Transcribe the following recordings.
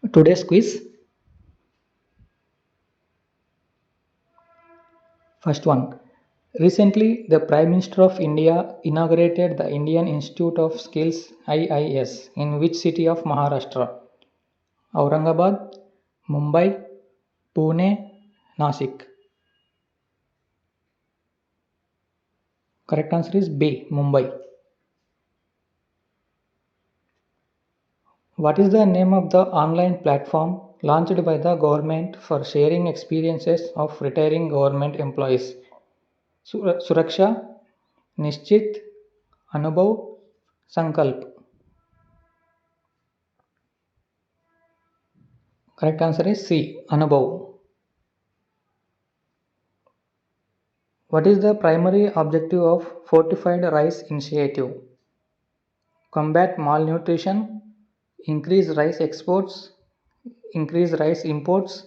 Today's quiz. First one. Recently, the Prime Minister of India inaugurated the Indian Institute of Skills IIS in which city of Maharashtra? Aurangabad, Mumbai, Pune, Nasik. Correct answer is B. Mumbai. What is the name of the online platform launched by the government for sharing experiences of retiring government employees? Suraksha, Nishchit, Anubhav, Sankalp. Correct answer is C. Anubhav. What is the primary objective of Fortified Rice Initiative? Combat malnutrition, increase rice exports, increase rice imports,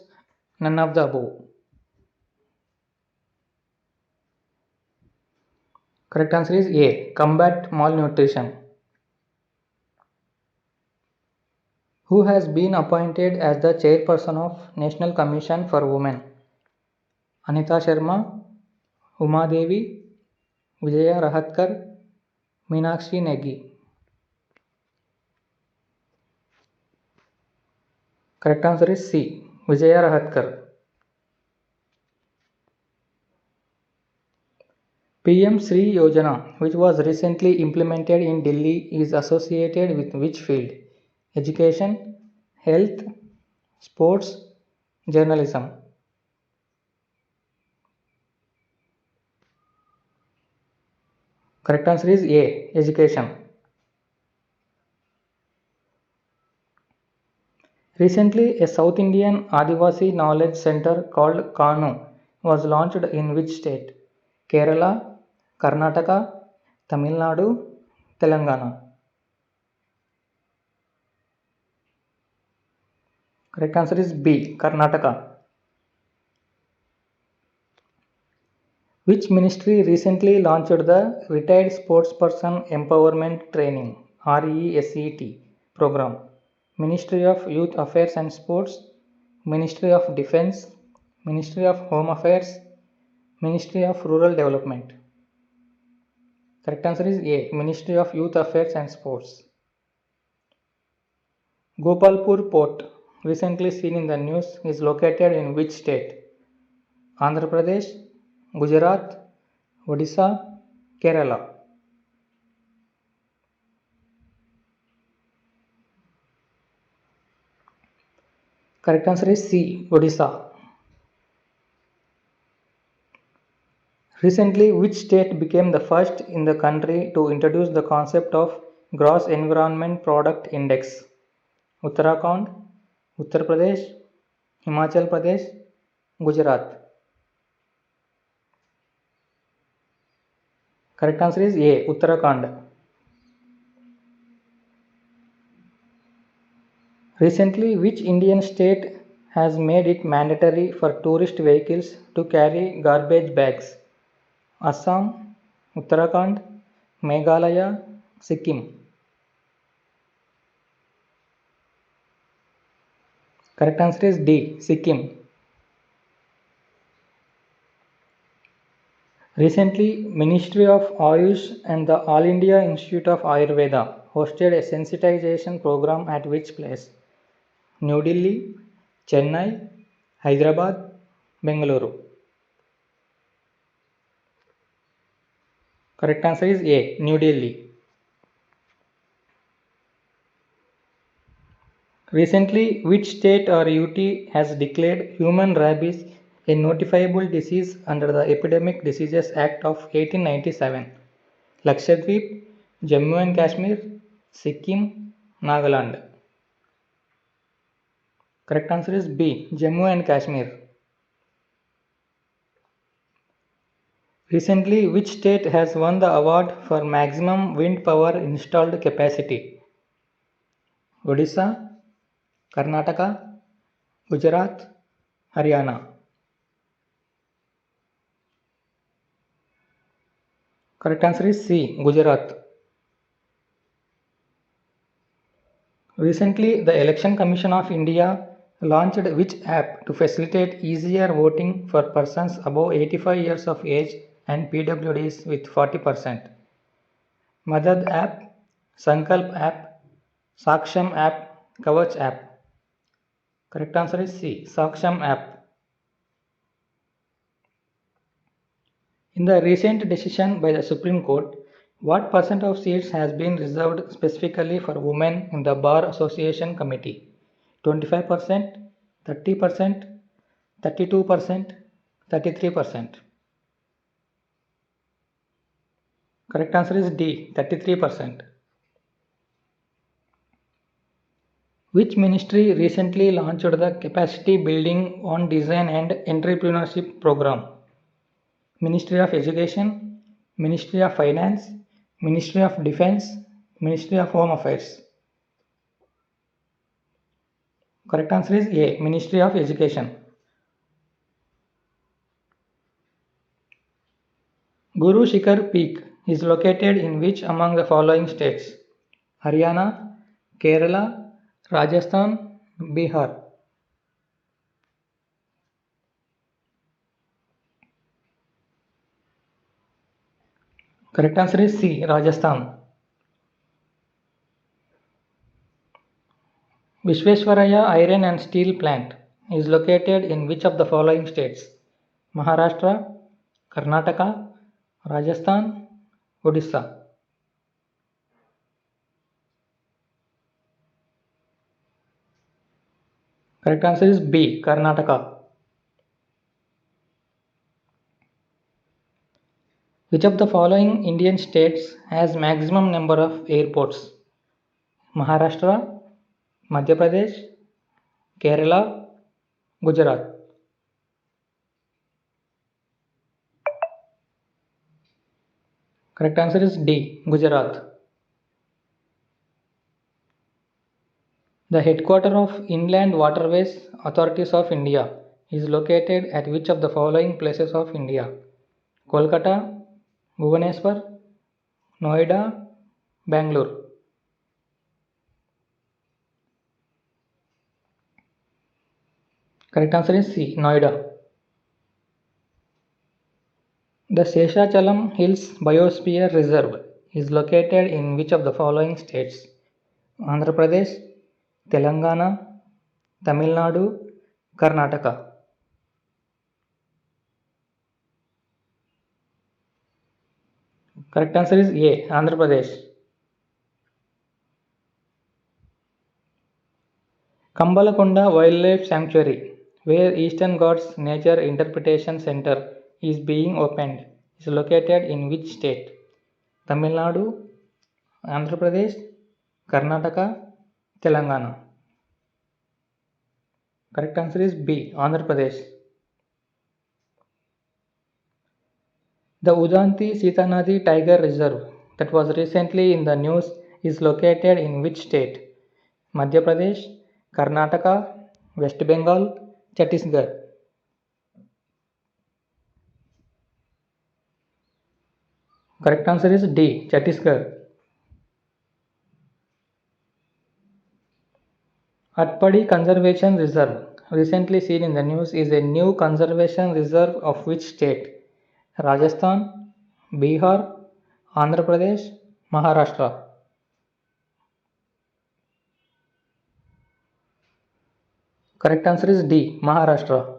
none of the above. Correct answer is A. Combat malnutrition. Who has been appointed as the chairperson of National Commission for Women? Anita Sharma, Uma Devi, Vijaya Rahatkar, Meenakshi Negi. Correct answer is C. Vijaya Rahatkar. PM Sri Yojana, which was recently implemented in Delhi, is associated with which field? Education, health, sports, journalism. Correct answer is A. Education. Recently, a South Indian Adivasi Knowledge Center called KANU was launched in which state? Kerala, Karnataka, Tamil Nadu, Telangana. Correct answer is B. Karnataka. Which ministry recently launched the Retired Sportsperson Empowerment Training (RESET) program? Ministry of Youth Affairs and Sports, Ministry of Defense, Ministry of Home Affairs, Ministry of Rural Development. Correct answer is A. Ministry of Youth Affairs and Sports. Gopalpur Port, recently seen in the news, is located in which state? Andhra Pradesh, Gujarat, Odisha, Kerala. Correct answer is C. Odisha. Recently, which state became the first in the country to introduce the concept of Gross Environment Product Index? Uttarakhand, Uttar Pradesh, Himachal Pradesh, Gujarat. Correct answer is A. Uttarakhand. Recently, which Indian state has made it mandatory for tourist vehicles to carry garbage bags? Assam, Uttarakhand, Meghalaya, Sikkim. Correct answer is D. Sikkim. Recently, Ministry of Ayush and the All India Institute of Ayurveda hosted a sensitization program at which place? New Delhi, Chennai, Hyderabad, Bengaluru. Correct answer is A. New Delhi. Recently, which state or UT has declared human rabies a notifiable disease under the Epidemic Diseases Act of 1897? Lakshadweep, Jammu and Kashmir, Sikkim, Nagaland. Correct answer is B. Jammu and Kashmir. Recently, which state has won the award for maximum wind power installed capacity? Odisha, Karnataka, Gujarat, Haryana. Correct answer is C. Gujarat. Recently, the Election Commission of India launched which app to facilitate easier voting for persons above 85 years of age and PWDs with 40%? Madad app, Sankalp app, Saksham app, Kavach app. Correct answer is C, Saksham app. In the recent decision by the Supreme Court, what percent of seats has been reserved specifically for women in the Bar Association Committee? 25%, 30%, 32%, 33%. Correct answer is D, 33%. Which ministry recently launched the Capacity Building on Design and Entrepreneurship program? Ministry of Education, Ministry of Finance, Ministry of Defense, Ministry of Home Affairs. Correct answer is A, Ministry of Education. Guru Shikhar Peak is located in which among the following states? Haryana, Kerala, Rajasthan, Bihar. Correct answer is C, Rajasthan. Visvesvaraya Iron and Steel Plant is located in which of the following states? Maharashtra, Karnataka, Rajasthan, Odisha. Correct answer is B, Karnataka. Which of the following Indian states has maximum number of airports? Maharashtra, Madhya Pradesh, Kerala, Gujarat. Correct answer is D, Gujarat. The headquarters of Inland Waterways Authorities of India is located at which of the following places of India? Kolkata, Bhubaneswar, Noida, Bangalore. Correct answer is C, Noida. The Seshachalam Hills Biosphere Reserve is located in which of the following states? Andhra Pradesh, Telangana, Tamil Nadu, Karnataka. Correct answer is A, Andhra Pradesh. Kambalakonda Wildlife Sanctuary, where Eastern Ghats Nature Interpretation Center is being opened, is located in which state? Tamil Nadu, Andhra Pradesh, Karnataka, Telangana. Correct answer is B, Andhra Pradesh. The Udanti Sitanadi Tiger Reserve that was recently in the news is located in which state? Madhya Pradesh, Karnataka, West Bengal, Chhattisgarh. Correct answer is D, Chhattisgarh. Atpadi Conservation Reserve, recently seen in the news, is a new conservation reserve of which state? Rajasthan, Bihar, Andhra Pradesh, Maharashtra. Correct answer is D, Maharashtra.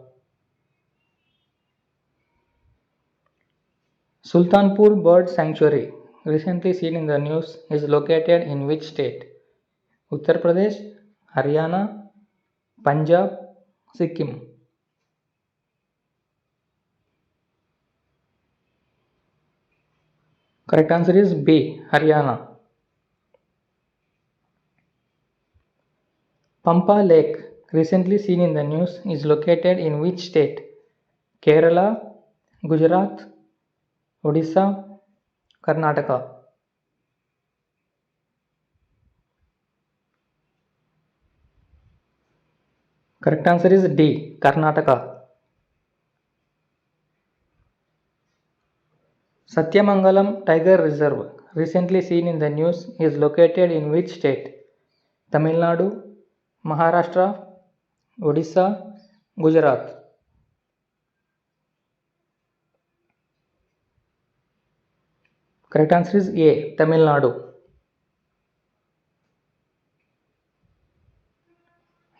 Sultanpur Bird Sanctuary, recently seen in the news, is located in which state? Uttar Pradesh, Haryana, Punjab, Sikkim. Correct answer is B, Haryana. Pampa Lake, recently seen in the news, is located in which state? Kerala, Gujarat, Odisha, Karnataka. Correct answer is D, Karnataka. Satyamangalam Tiger Reserve, recently seen in the news, is located in which state? Tamil Nadu, Maharashtra, Odisha, Gujarat. Correct answer is A. Tamil Nadu.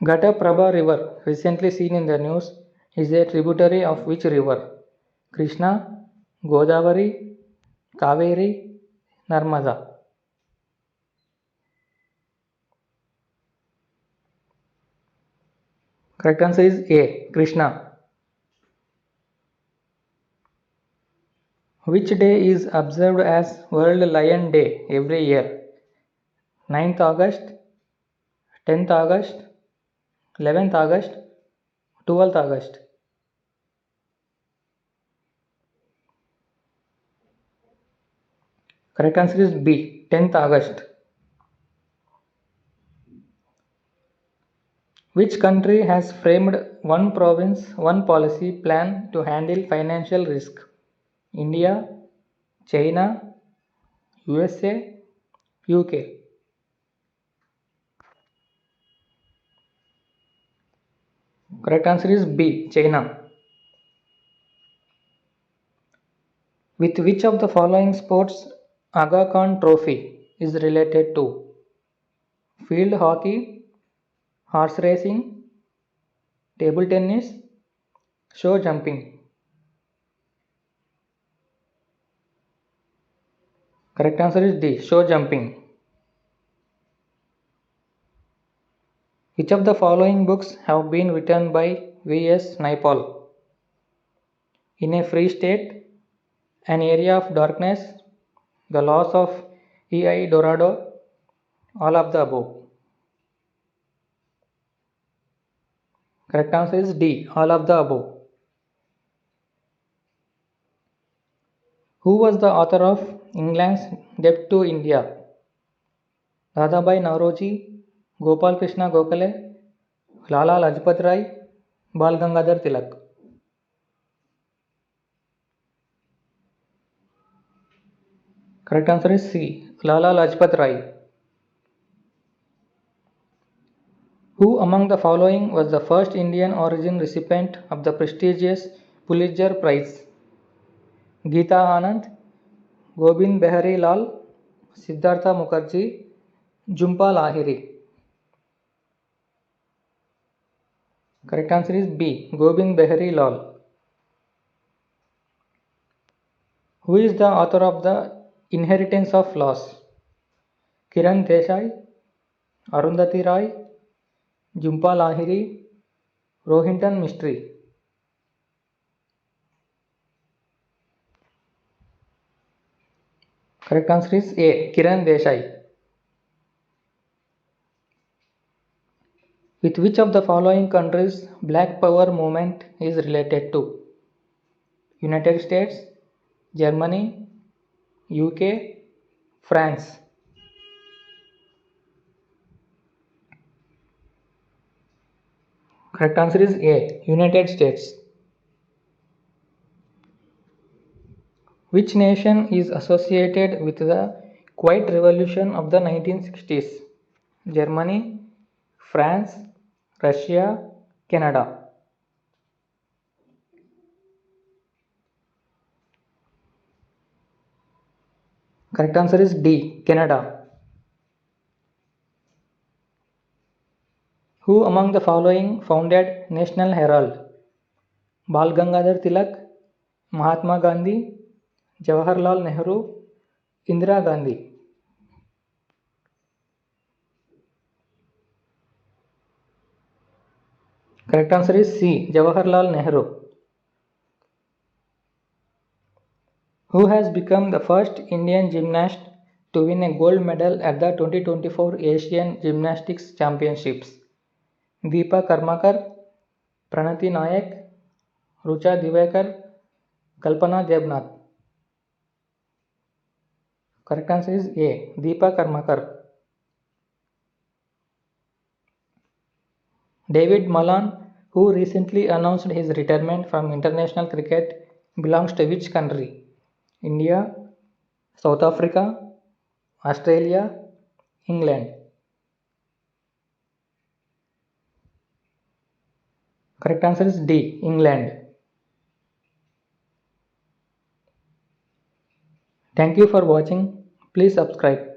Ghataprabha River, recently seen in the news, is a tributary of which river? Krishna, Godavari, Kaveri, Narmada. Correct answer is A. Krishna. Which day is observed as World Lion Day every year? 9th August, 10th August, 11th August, 12th August. Correct answer is B. 10th August. Which country has framed one province, one policy plan to handle financial risk? India, China, USA, UK. Correct answer is B. China. With which of the following sports Aga Khan Trophy is related to? Field hockey, horse racing, table tennis, show jumping. Correct answer is D. Show jumping. Which of the following books have been written by V.S. Naipaul? In a Free State, An Area of Darkness, The Loss of E.I. Dorado, all of the above. Correct answer is D. All of the above. Who was the author of England's Debt to India? Dadabhai Nauroji, Gopal Krishna Gokhale, Lala Lajpat Rai, Bal Gangadhar Tilak. Correct answer is C. Lala Lajpat Rai. Who among the following was the first Indian origin recipient of the prestigious Pulitzer Prize? Geeta Anand, Gobind Behari Lal, Siddhartha Mukherjee, Jhumpa Lahiri. Correct answer is B. Gobind Behari Lal. Who is the author of The Inheritance of Laws? Kiran Desai, Arundhati Roy, Jhumpa Lahiri, Rohinton Mistry. Correct answer is A. Kiran Desai. With which of the following countries Black Power movement is related to? United States, Germany, UK, France. Correct answer is A. United States. Which nation is associated with the Quiet Revolution of the 1960s? Germany, France, Russia, Canada. Correct answer is D. Canada. Who among the following founded National Herald? Bal Gangadhar Tilak, Mahatma Gandhi, Jawaharlal Nehru, Indira Gandhi. Correct answer is C. Jawaharlal Nehru. Who has become the first Indian gymnast to win a gold medal at the 2024 Asian Gymnastics Championships? Deepa Karmakar, Pranati Nayak, Rucha Divekar, Kalpana Debnath. Correct answer is A. Deepa Karmakar. David Malan, who recently announced his retirement from international cricket, belongs to which country? India, South Africa, Australia, England. Correct answer is D, England. Thank you for watching. Please subscribe.